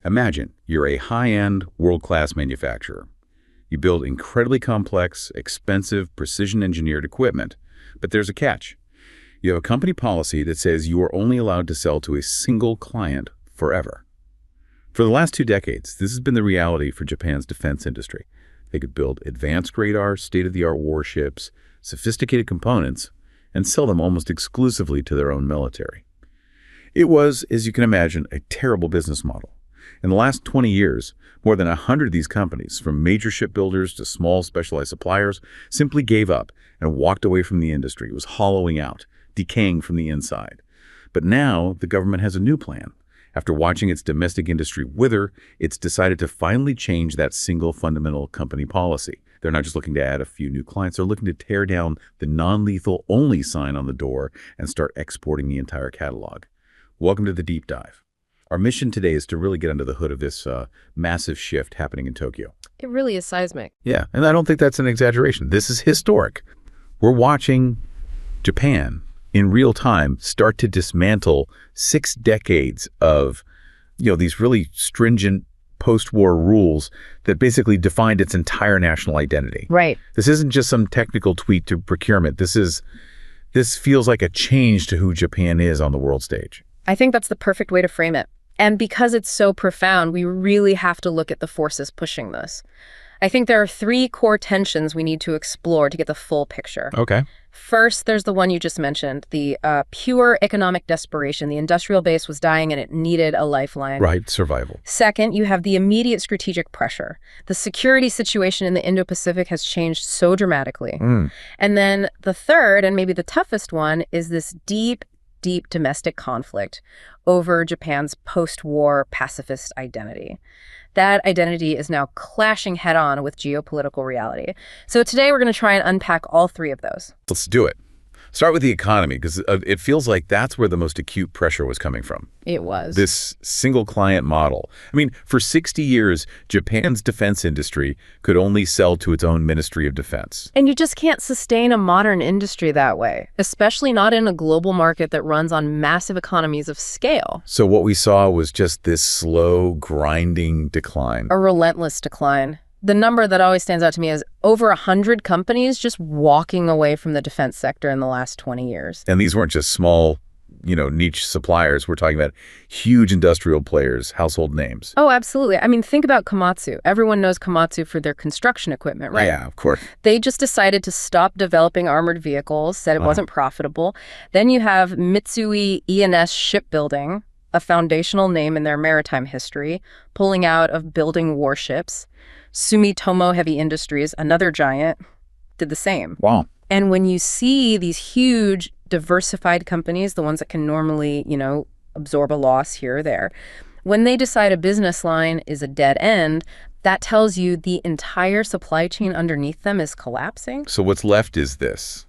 Imagine you're a high-end, world-class manufacturer. You build incredibly complex, expensive, precision-engineered equipment. But there's a catch. You have a company policy that says you are only allowed to sell to a single client forever. For the last 2 decades, this has been the reality for Japan's defense industry. They could build advanced radar, state-of-the-art warships, sophisticated components, and sell them almost exclusively to their own military. It was, as you can imagine, a terrible business model. In the last 20 years, more than 100 of these companies, from major shipbuilders to small specialized suppliers, simply gave up and walked away from the industry. It was hollowing out, decaying from the inside. But now the government has a new plan. After watching its domestic industry wither, it's decided to finally change that single fundamental company policy. They're not just looking to add a few new clients, they're looking to tear down the non-lethal only sign on the door and start exporting the entire catalog. Welcome to the Deep Dive. Our mission today is to really get under the hood of this massive shift happening in Tokyo. It really is seismic. Yeah, and I don't think that's an exaggeration. This is historic. We're watching Japan in real time start to dismantle 6 decades of, these really stringent post-war rules that basically defined its entire national identity. Right. This isn't just some technical tweak to procurement. This feels like a change to who Japan is on the world stage. I think that's the perfect way to frame it. And because it's so profound, we really have to look at the forces pushing this. I think there are 3 core tensions we need to explore to get the full picture. Okay. First, there's the one you just mentioned, the pure economic desperation. The industrial base was dying and it needed a lifeline. Right, survival. Second, you have the immediate strategic pressure. The security situation in the Indo-Pacific has changed so dramatically. And then the third, and maybe the toughest one, is this deep domestic conflict over Japan's post-war pacifist identity. That identity is now clashing head-on with geopolitical reality. So today we're going to try and unpack all 3 of those. Let's do it. Start with the economy, because it feels like that's where the most acute pressure was coming from. It was. This single client model. I mean, for 60 years, Japan's defense industry could only sell to its own Ministry of Defense. And you just can't sustain a modern industry that way, especially not in a global market that runs on massive economies of scale. So what we saw was just this slow, grinding decline. A relentless decline. The number that always stands out to me is over 100 companies just walking away from the defense sector in the last 20 years. And these weren't just small, niche suppliers. We're talking about huge industrial players, household names. Oh, absolutely. I mean, think about Komatsu. Everyone knows Komatsu for their construction equipment, right? Yeah, of course. They just decided to stop developing armored vehicles, said it wasn't profitable. Then you have Mitsui E&S Shipbuilding, a foundational name in their maritime history, pulling out of building warships. Sumitomo Heavy Industries, another giant, did the same. Wow. And when you see these huge diversified companies, the ones that can normally, absorb a loss here or there, when they decide a business line is a dead end, that tells you the entire supply chain underneath them is collapsing. So what's left is this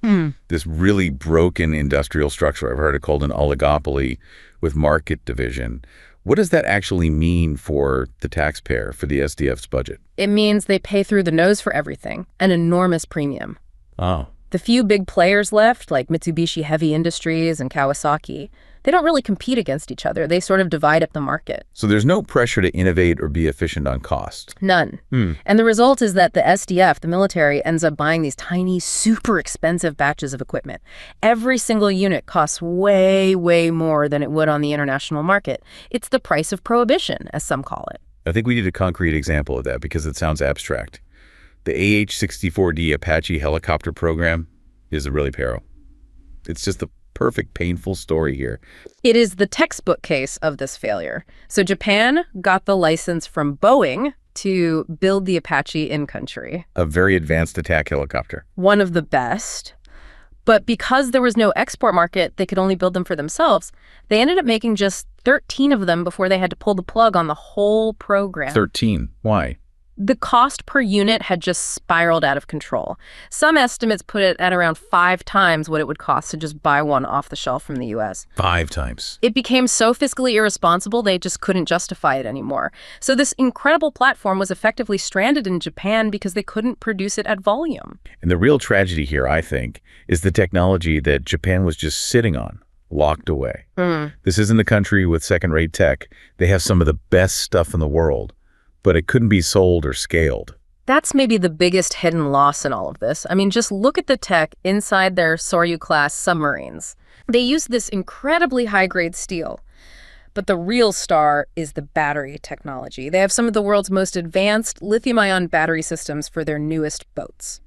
really broken industrial structure. I've heard it called an oligopoly with market division. What does that actually mean for the taxpayer, for the SDF's budget? It means they pay through the nose for everything, an enormous premium. Oh. The few big players left, like Mitsubishi Heavy Industries and Kawasaki, they don't really compete against each other. They sort of divide up the market. So there's no pressure to innovate or be efficient on cost? None. And the result is that the SDF, the military, ends up buying these tiny, super expensive batches of equipment. Every single unit costs way, way more than it would on the international market. It's the price of prohibition, as some call it. I think we need a concrete example of that because it sounds abstract. The AH-64D Apache helicopter program is a really peril. It's just the perfect painful story here. It is the textbook case of this failure. So Japan got the license from Boeing to build the Apache in country. A very advanced attack helicopter. One of the best. But because there was no export market, they could only build them for themselves. They ended up making just 13 of them before they had to pull the plug on the whole program. 13? Why? The cost per unit had just spiraled out of control. Some estimates put it at around 5 times what it would cost to just buy one off the shelf from the U.S. 5 times. It became so fiscally irresponsible, they just couldn't justify it anymore. So this incredible platform was effectively stranded in Japan because they couldn't produce it at volume. And the real tragedy here, I think, is the technology that Japan was just sitting on. locked away. This isn't a country with second-rate tech. They have some of the best stuff in the world, but it couldn't be sold or scaled. That's maybe the biggest hidden loss in all of this. I mean, just look at the tech inside their Soryu-class submarines. They use this incredibly high-grade steel. But the real star is the battery technology. They have some of the world's most advanced lithium-ion battery systems for their newest boats.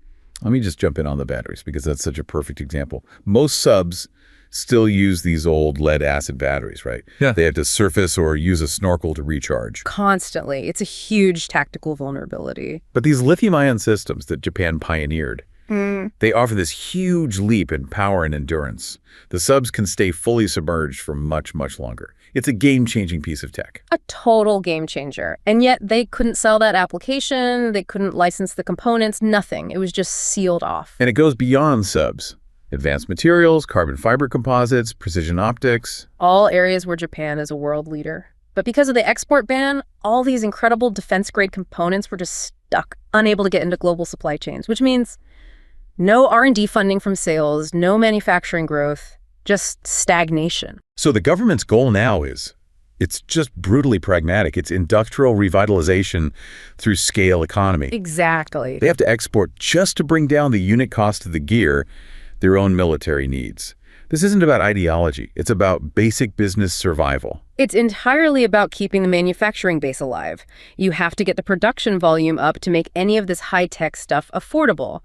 Let me just jump in on the batteries because that's such a perfect example. Most subs still use these old lead-acid batteries, right? Yeah. They have to surface or use a snorkel to recharge. Constantly. It's a huge tactical vulnerability. But these lithium-ion systems that Japan pioneered, they offer this huge leap in power and endurance. The subs can stay fully submerged for much, much longer. It's a game-changing piece of tech. A total game changer. And yet they couldn't sell that application, they couldn't license the components, nothing. It was just sealed off. And it goes beyond subs. Advanced materials, carbon fiber composites, precision optics. All areas where Japan is a world leader. But because of the export ban, all these incredible defense-grade components were just stuck, unable to get into global supply chains, which means no R&D funding from sales, no manufacturing growth, just stagnation. So the government's goal now it's just brutally pragmatic. It's industrial revitalization through scale economy. Exactly. They have to export just to bring down the unit cost of the gear, their own military needs. This isn't about ideology. It's about basic business survival. It's entirely about keeping the manufacturing base alive. You have to get the production volume up to make any of this high-tech stuff affordable.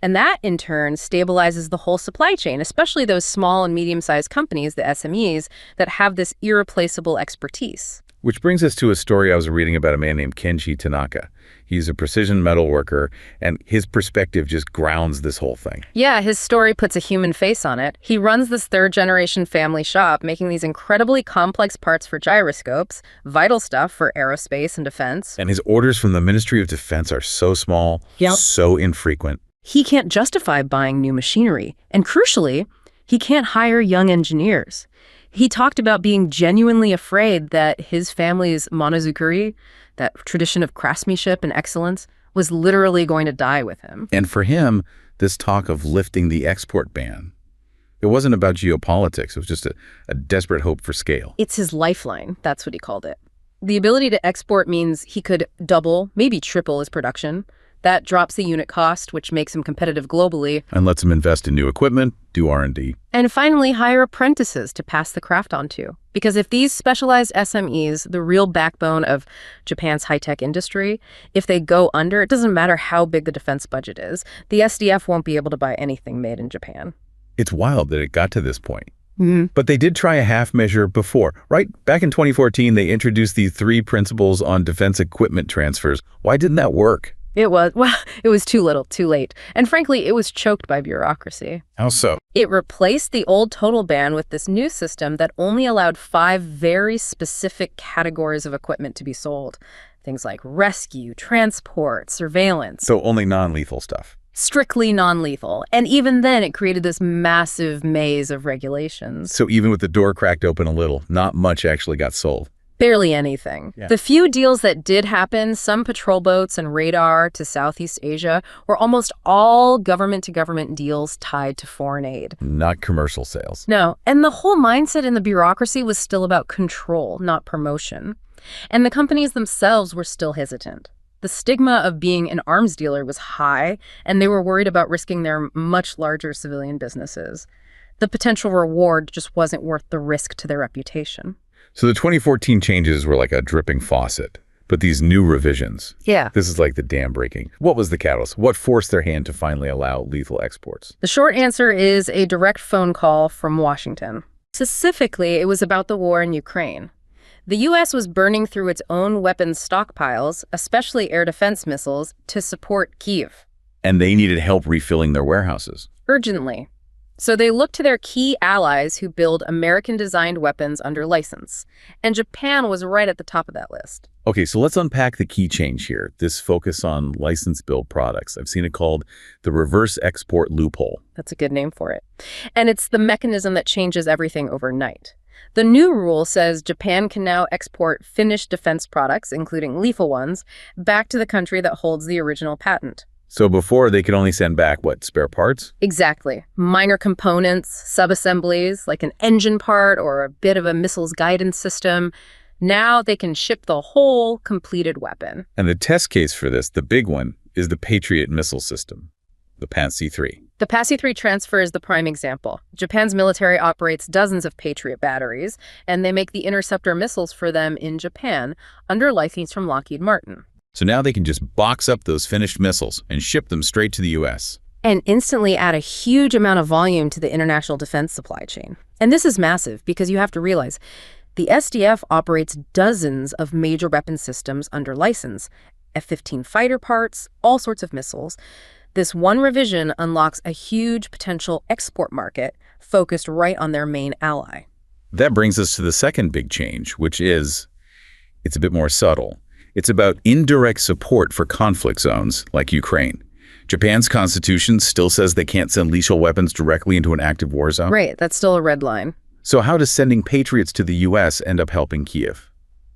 And that, in turn, stabilizes the whole supply chain, especially those small and medium-sized companies, the SMEs, that have this irreplaceable expertise. Which brings us to a story I was reading about a man named Kenji Tanaka. He's a precision metal worker, and his perspective just grounds this whole thing. Yeah, his story puts a human face on it. He runs this third-generation family shop, making these incredibly complex parts for gyroscopes, vital stuff for aerospace and defense. And his orders from the Ministry of Defense are so small, so infrequent. He can't justify buying new machinery. And crucially, he can't hire young engineers. He talked about being genuinely afraid that his family's monozukuri, that tradition of craftsmanship and excellence, was literally going to die with him. And for him, this talk of lifting the export ban, it wasn't about geopolitics. It was just a desperate hope for scale. It's his lifeline. That's what he called it. The ability to export means he could double, maybe triple his production. That drops the unit cost, which makes him competitive globally. And lets him invest in new equipment, do R&D. And finally, hire apprentices to pass the craft on to. Because if these specialized SMEs, the real backbone of Japan's high-tech industry, if they go under, it doesn't matter how big the defense budget is, the SDF won't be able to buy anything made in Japan. It's wild that it got to this point. But they did try a half measure before, right? Back in 2014, they introduced the 3 principles on defense equipment transfers. Why didn't that work? It was too little, too late. And frankly, it was choked by bureaucracy. How so? It replaced the old total ban with this new system that only allowed 5 very specific categories of equipment to be sold. Things like rescue, transport, surveillance. So only non-lethal stuff. Strictly non-lethal. And even then, it created this massive maze of regulations. So even with the door cracked open a little, not much actually got sold. Barely anything. Yeah. The few deals that did happen, some patrol boats and radar to Southeast Asia, were almost all government-to-government deals tied to foreign aid. Not commercial sales. No, and the whole mindset in the bureaucracy was still about control, not promotion. And the companies themselves were still hesitant. The stigma of being an arms dealer was high, and they were worried about risking their much larger civilian businesses. The potential reward just wasn't worth the risk to their reputation. So the 2014 changes were like a dripping faucet, but these new revisions, this is like the dam breaking. What was the catalyst? What forced their hand to finally allow lethal exports? The short answer is a direct phone call from Washington. Specifically, it was about the war in Ukraine. The U.S. was burning through its own weapons stockpiles, especially air defense missiles, to support Kyiv. And they needed help refilling their warehouses. Urgently. So they looked to their key allies who build American-designed weapons under license. And Japan was right at the top of that list. Okay, so let's unpack the key change here, this focus on license-built products. I've seen it called the reverse export loophole. That's a good name for it. And it's the mechanism that changes everything overnight. The new rule says Japan can now export finished defense products, including lethal ones, back to the country that holds the original patent. So before, they could only send back, what, spare parts? Exactly. Minor components, subassemblies, like an engine part or a bit of a missile's guidance system. Now they can ship the whole completed weapon. And the test case for this, the big one, is the Patriot missile system, the PAC-3. The PAC-3 transfer is the prime example. Japan's military operates dozens of Patriot batteries, and they make the interceptor missiles for them in Japan under license from Lockheed Martin. So now they can just box up those finished missiles and ship them straight to the U.S. And instantly add a huge amount of volume to the international defense supply chain. And this is massive because you have to realize the SDF operates dozens of major weapon systems under license, F-15 fighter parts, all sorts of missiles. This one revision unlocks a huge potential export market focused right on their main ally. That brings us to the second big change, which is, it's a bit more subtle. It's about indirect support for conflict zones like Ukraine. Japan's constitution still says they can't send lethal weapons directly into an active war zone. Right, that's still a red line. So how does sending Patriots to the U.S. end up helping Kyiv?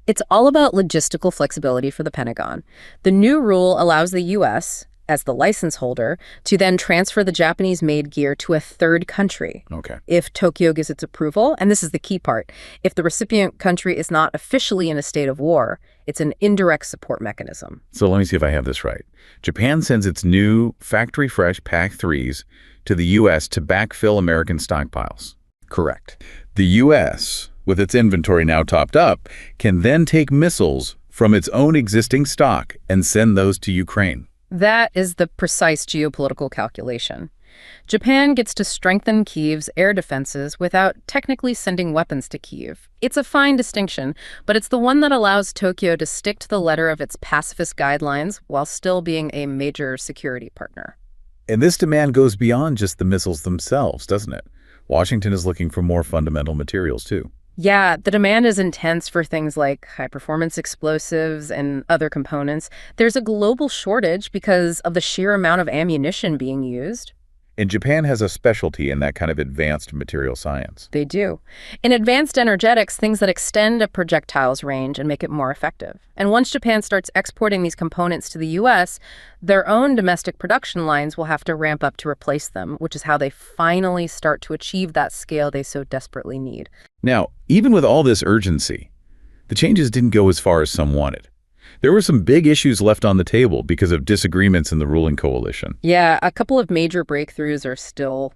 It's all about logistical flexibility for the Pentagon. The new rule allows the U.S., as the license holder, to then transfer the Japanese-made gear to a third country. Okay. If Tokyo gives its approval, and this is the key part, if the recipient country is not officially in a state of war, it's an indirect support mechanism. So let me see if I have this right. Japan sends its new factory-fresh PAC-3s to the U.S. to backfill American stockpiles. Correct. The U.S., with its inventory now topped up, can then take missiles from its own existing stock and send those to Ukraine. That is the precise geopolitical calculation. Japan gets to strengthen Kyiv's air defenses without technically sending weapons to Kyiv. It's a fine distinction, but it's the one that allows Tokyo to stick to the letter of its pacifist guidelines while still being a major security partner. And this demand goes beyond just the missiles themselves, doesn't it? Washington is looking for more fundamental materials, too. Yeah, the demand is intense for things like high-performance explosives and other components. There's a global shortage because of the sheer amount of ammunition being used. And Japan has a specialty in that kind of advanced material science. They do. In advanced energetics, things that extend a projectile's range and make it more effective. And once Japan starts exporting these components to the U.S., their own domestic production lines will have to ramp up to replace them, which is how they finally start to achieve that scale they so desperately need. Now, even with all this urgency, the changes didn't go as far as some wanted. There were some big issues left on the table because of disagreements in the ruling coalition. Yeah, a couple of major breakthroughs are still,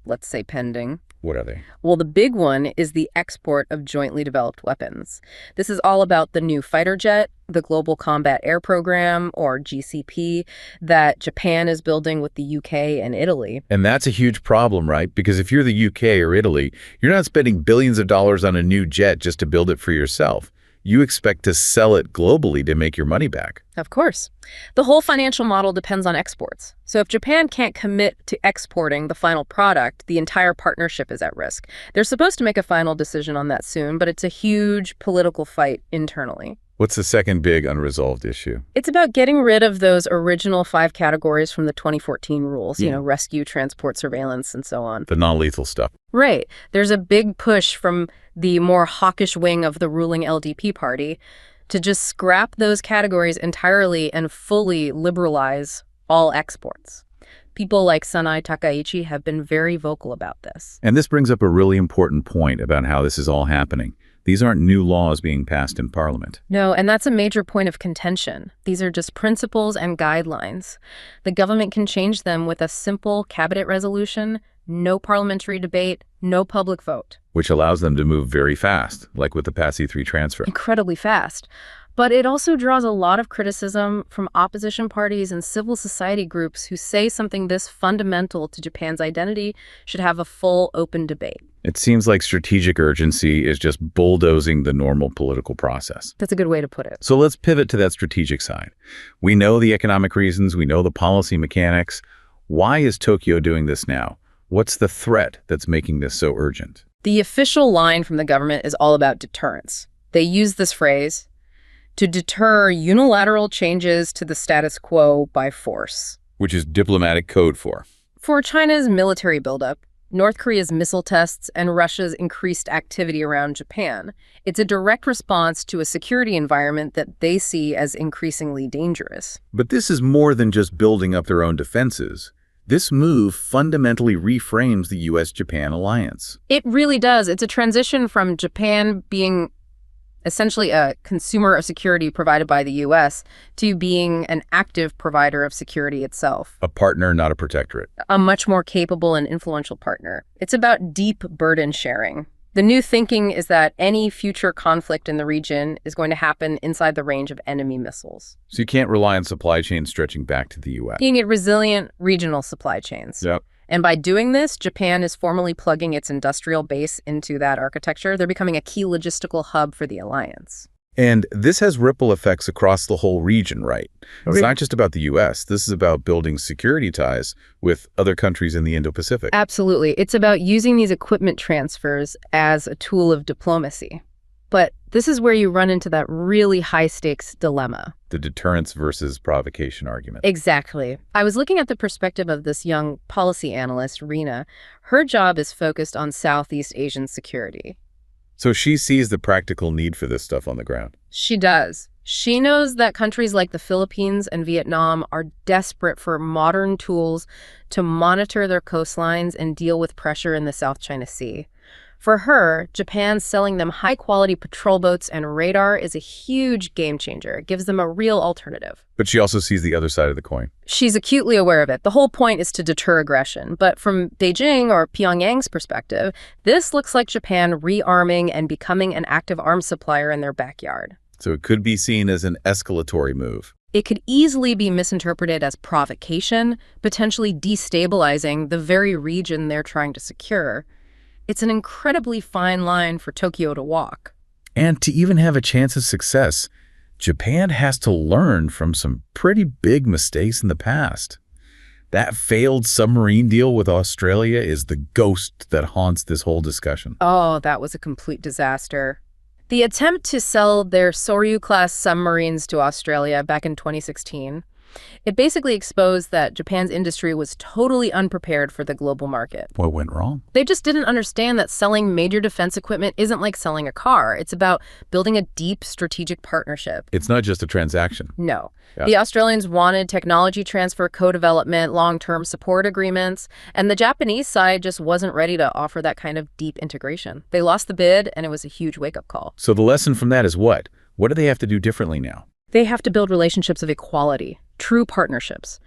let's say, pending. What are they? Well, the big one is the export of jointly developed weapons. This is all about the new fighter jet, the Global Combat Air Program, or GCP, that Japan is building with the UK and Italy. And that's a huge problem, right? Because if you're the UK or Italy, you're not spending billions of dollars on a new jet just to build it for yourself. You expect to sell it globally to make your money back. Of course. The whole financial model depends on exports. So if Japan can't commit to exporting the final product, the entire partnership is at risk. They're supposed to make a final decision on that soon, but it's a huge political fight internally. What's the second big unresolved issue? It's about getting rid of those original 5 categories from the 2014 rules, rescue, transport, surveillance, and so on. The non-lethal stuff. Right. There's a big push from the more hawkish wing of the ruling LDP party to just scrap those categories entirely and fully liberalize all exports. People like Sanai Takaichi have been very vocal about this. And this brings up a really important point about how this is all happening. These aren't new laws being passed in Parliament. No, and that's a major point of contention. These are just principles and guidelines. The government can change them with a simple cabinet resolution, no parliamentary debate, no public vote. Which allows them to move very fast, like with the PAC-3 transfer. Incredibly fast. But it also draws a lot of criticism from opposition parties and civil society groups who say something this fundamental to Japan's identity should have a full, open debate. It seems like strategic urgency is just bulldozing the normal political process. That's a good way to put it. So let's pivot to that strategic side. We know the economic reasons, we know the policy mechanics. Why is Tokyo doing this now? What's the threat that's making this so urgent? The official line from the government is all about deterrence. They use this phrase, to deter unilateral changes to the status quo by force. Which is diplomatic code for? For China's military buildup, North Korea's missile tests and Russia's increased activity around Japan. It's a direct response to a security environment that they see as increasingly dangerous. But this is more than just building up their own defenses. This move fundamentally reframes the U.S.-Japan alliance. It really does. It's a transition from Japan being essentially a consumer of security provided by the U.S. to being an active provider of security itself. A partner, not a protectorate. A much more capable and influential partner. It's about deep burden sharing. The new thinking is that any future conflict in the region is going to happen inside the range of enemy missiles. So you can't rely on supply chains stretching back to the U.S. Being at resilient regional supply chains. Yep. And by doing this, Japan is formally plugging its industrial base into that architecture. They're becoming a key logistical hub for the alliance. And this has ripple effects across the whole region, right? It's not just about the U.S. This is about building security ties with other countries in the Indo-Pacific. Absolutely. It's about using these equipment transfers as a tool of diplomacy. But this is where you run into that really high-stakes dilemma. The deterrence versus provocation argument. Exactly. I was looking at the perspective of this young policy analyst, Rena. Her job is focused on Southeast Asian security. So she sees the practical need for this stuff on the ground. She does. She knows that countries like the Philippines and Vietnam are desperate for modern tools to monitor their coastlines and deal with pressure in the South China Sea. For her, Japan selling them high-quality patrol boats and radar is a huge game changer. It gives them a real alternative. But she also sees the other side of the coin. She's acutely aware of it. The whole point is to deter aggression. But from Beijing or Pyongyang's perspective, this looks like Japan rearming and becoming an active arms supplier in their backyard. So it could be seen as an escalatory move. It could easily be misinterpreted as provocation, potentially destabilizing the very region they're trying to secure. It's an incredibly fine line for Tokyo to walk. And to even have a chance of success, Japan has to learn from some pretty big mistakes in the past. That failed submarine deal with Australia is the ghost that haunts this whole discussion. Oh, that was a complete disaster. The attempt to sell their Soryu-class submarines to Australia back in 2016, it basically exposed that Japan's industry was totally unprepared for the global market. What went wrong? They just didn't understand that selling major defense equipment isn't like selling a car. It's about building a deep strategic partnership. It's not just a transaction. No. Yeah. The Australians wanted technology transfer, co-development, long-term support agreements, and the Japanese side just wasn't ready to offer that kind of deep integration. They lost the bid, and it was a huge wake-up call. So the lesson from that is what? What do they have to do differently now? They have to build relationships of equality, true partnerships.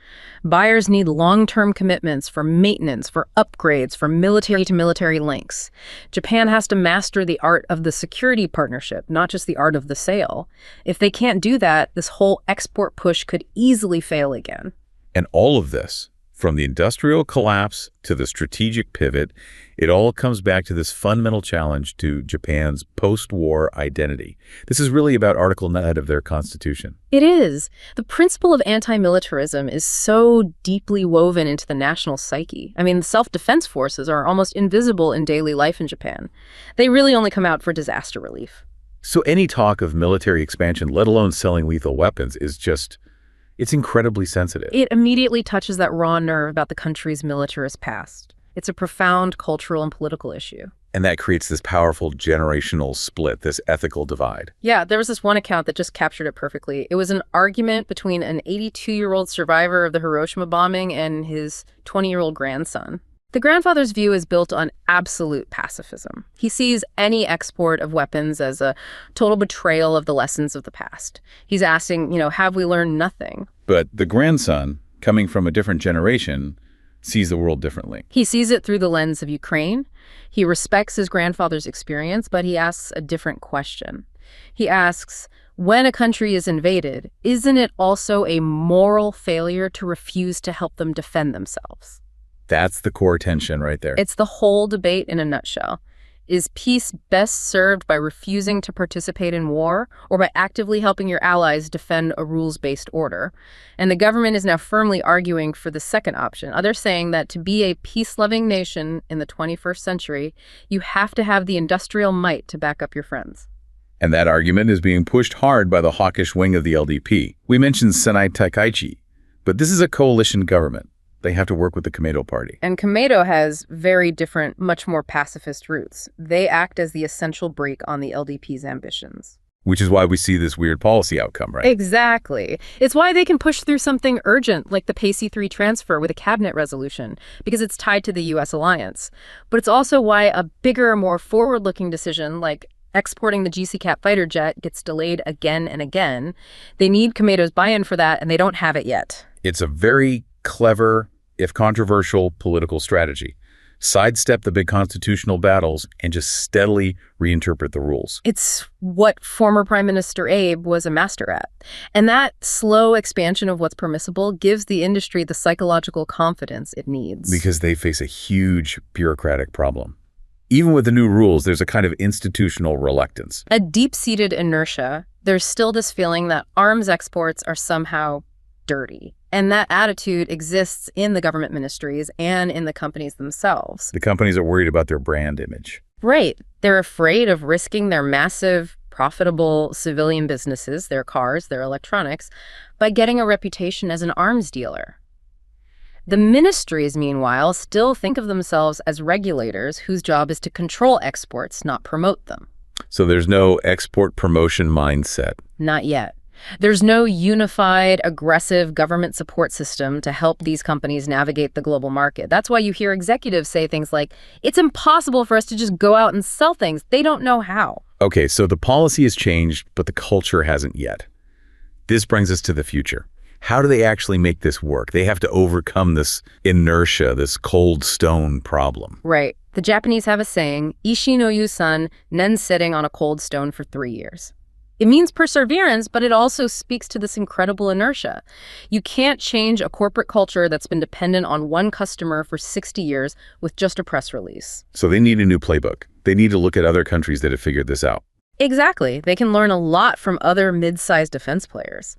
Buyers need long-term commitments for maintenance, for upgrades, for military-to-military links. Japan has to master the art of the security partnership, not just the art of the sale. If they can't do that, this whole export push could easily fail again. And all of this, from the industrial collapse to the strategic pivot, it all comes back to this fundamental challenge to Japan's post-war identity. This is really about Article 9 of their constitution. It is. The principle of anti-militarism is so deeply woven into the national psyche. I mean, the self-defense forces are almost invisible in daily life in Japan. They really only come out for disaster relief. So any talk of military expansion, let alone selling lethal weapons, is just, it's incredibly sensitive. It immediately touches that raw nerve about the country's militarist past. It's a profound cultural and political issue. And that creates this powerful generational split, this ethical divide. Yeah, there was this one account that just captured it perfectly. It was an argument between an 82-year-old survivor of the Hiroshima bombing and his 20-year-old grandson. The grandfather's view is built on absolute pacifism. He sees any export of weapons as a total betrayal of the lessons of the past. He's asking, have we learned nothing? But the grandson, coming from a different generation, sees the world differently. He sees it through the lens of Ukraine. He respects his grandfather's experience, but he asks a different question. He asks, when a country is invaded, isn't it also a moral failure to refuse to help them defend themselves? That's the core tension right there. It's the whole debate in a nutshell. Is peace best served by refusing to participate in war or by actively helping your allies defend a rules-based order? And the government is now firmly arguing for the second option. They're saying that to be a peace-loving nation in the 21st century, you have to have the industrial might to back up your friends. And that argument is being pushed hard by the hawkish wing of the LDP. We mentioned Senai Taikaichi, but this is a coalition government. They have to work with the Komeito party. And Komeito has very different, much more pacifist roots. They act as the essential brake on the LDP's ambitions. Which is why we see this weird policy outcome, right? Exactly. It's why they can push through something urgent like the Pacifist transfer with a cabinet resolution, because it's tied to the U.S. alliance. But it's also why a bigger, more forward-looking decision like exporting the GC-cap fighter jet gets delayed again and again. They need Komeito's buy-in for that, and they don't have it yet. It's a very clever, if controversial, political strategy. Sidestep the big constitutional battles and just steadily reinterpret the rules. It's what former Prime Minister Abe was a master at. And that slow expansion of what's permissible gives the industry the psychological confidence it needs. Because they face a huge bureaucratic problem. Even with the new rules, there's a kind of institutional reluctance. A deep-seated inertia. There's still this feeling that arms exports are somehow dirty. And that attitude exists in the government ministries and in the companies themselves. The companies are worried about their brand image. Right. They're afraid of risking their massive, profitable civilian businesses, their cars, their electronics, by getting a reputation as an arms dealer. The ministries, meanwhile, still think of themselves as regulators whose job is to control exports, not promote them. So there's no export promotion mindset. Not yet. There's no unified, aggressive government support system to help these companies navigate the global market. That's why you hear executives say things like, it's impossible for us to just go out and sell things. They don't know how. Okay, so the policy has changed, but the culture hasn't yet. This brings us to the future. How do they actually make this work? They have to overcome this inertia, this cold stone problem. Right. The Japanese have a saying, Ishi no yu-san, nen sitting on a cold stone for 3 years. It means perseverance, but it also speaks to this incredible inertia. You can't change a corporate culture that's been dependent on one customer for 60 years with just a press release. So they need a new playbook. They need to look at other countries that have figured this out. Exactly. They can learn a lot from other mid-sized defense players.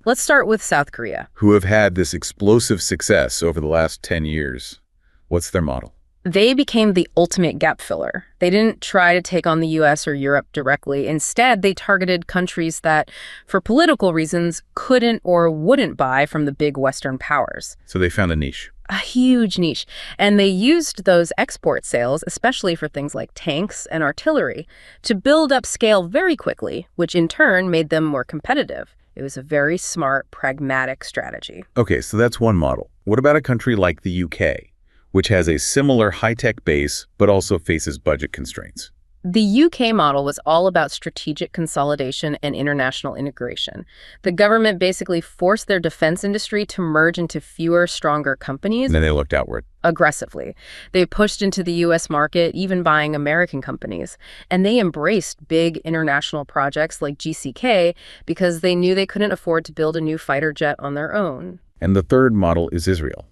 Let's start with South Korea. Who have had this explosive success over the last 10 years. What's their model? They became the ultimate gap filler. They didn't try to take on the US or Europe directly. Instead, they targeted countries that, for political reasons, couldn't or wouldn't buy from the big Western powers. So they found a niche. A huge niche. And they used those export sales, especially for things like tanks and artillery, to build up scale very quickly, which in turn made them more competitive. It was a very smart, pragmatic strategy. Okay, so that's one model. What about a country like the UK? Which has a similar high-tech base, but also faces budget constraints. The UK model was all about strategic consolidation and international integration. The government basically forced their defense industry to merge into fewer, stronger companies. And then they looked outward. Aggressively. They pushed into the US market, even buying American companies. And they embraced big international projects like GCK because they knew they couldn't afford to build a new fighter jet on their own. And the third model is Israel.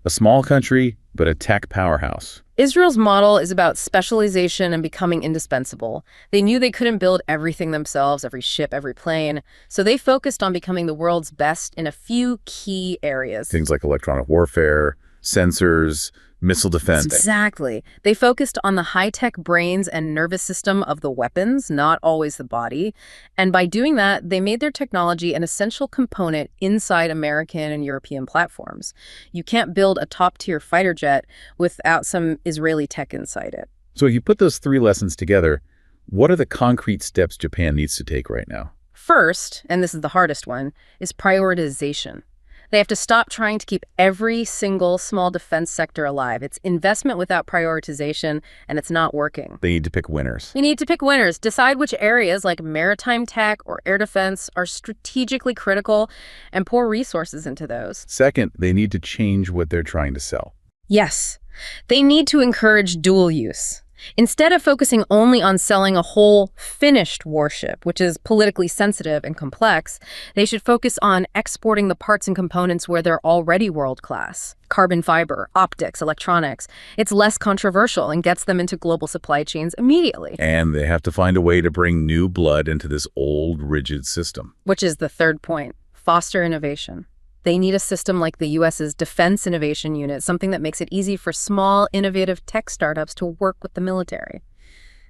A small country, but a tech powerhouse. Israel's model is about specialization and becoming indispensable. They knew they couldn't build everything themselves, every ship, every plane, so they focused on becoming the world's best in a few key areas. Things like electronic warfare, sensors, missile defense. Exactly. They focused on the high-tech brains and nervous system of the weapons, not always the body. And by doing that, they made their technology an essential component inside American and European platforms. You can't build a top-tier fighter jet without some Israeli tech inside it. So if you put those three lessons together, what are the concrete steps Japan needs to take right now? First, and this is the hardest one, is prioritization. They have to stop trying to keep every single small defense sector alive. It's investment without prioritization, and it's not working. They need to pick winners. We need to pick winners. Decide which areas, like maritime tech or air defense, are strategically critical, and pour resources into those. Second, they need to change what they're trying to sell. Yes. They need to encourage dual use. Instead of focusing only on selling a whole finished warship, which is politically sensitive and complex, they should focus on exporting the parts and components where they're already world-class. Carbon fiber, optics, electronics. It's less controversial and gets them into global supply chains immediately. And they have to find a way to bring new blood into this old, rigid system. Which is the third point, foster innovation. They need a system like the U.S.'s Defense Innovation Unit, something that makes it easy for small, innovative tech startups to work with the military.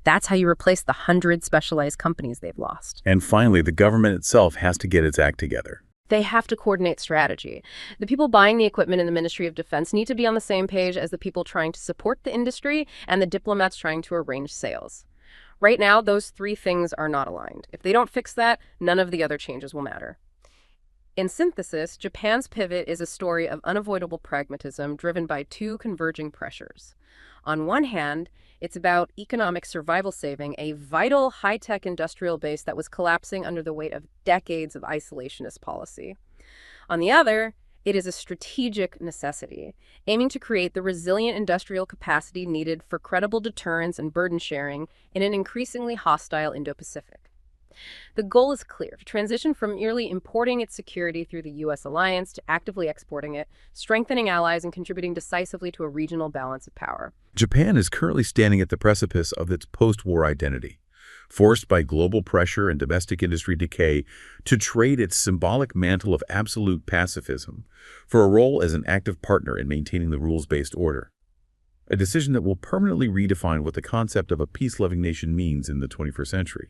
That's how you replace the 100 specialized companies they've lost. And finally, the government itself has to get its act together. They have to coordinate strategy. The people buying the equipment in the Ministry of Defense need to be on the same page as the people trying to support the industry and the diplomats trying to arrange sales. Right now, those three things are not aligned. If they don't fix that, none of the other changes will matter. In synthesis, Japan's pivot is a story of unavoidable pragmatism driven by two converging pressures. On one hand, it's about economic survival saving a vital high-tech industrial base that was collapsing under the weight of decades of isolationist policy. On the other, it is a strategic necessity, aiming to create the resilient industrial capacity needed for credible deterrence and burden sharing in an increasingly hostile Indo-Pacific. The goal is clear: to transition from merely importing its security through the U.S. alliance to actively exporting it, strengthening allies, and contributing decisively to a regional balance of power. Japan is currently standing at the precipice of its post-war identity, forced by global pressure and domestic industry decay to trade its symbolic mantle of absolute pacifism for a role as an active partner in maintaining the rules-based order. A decision that will permanently redefine what the concept of a peace-loving nation means in the 21st century.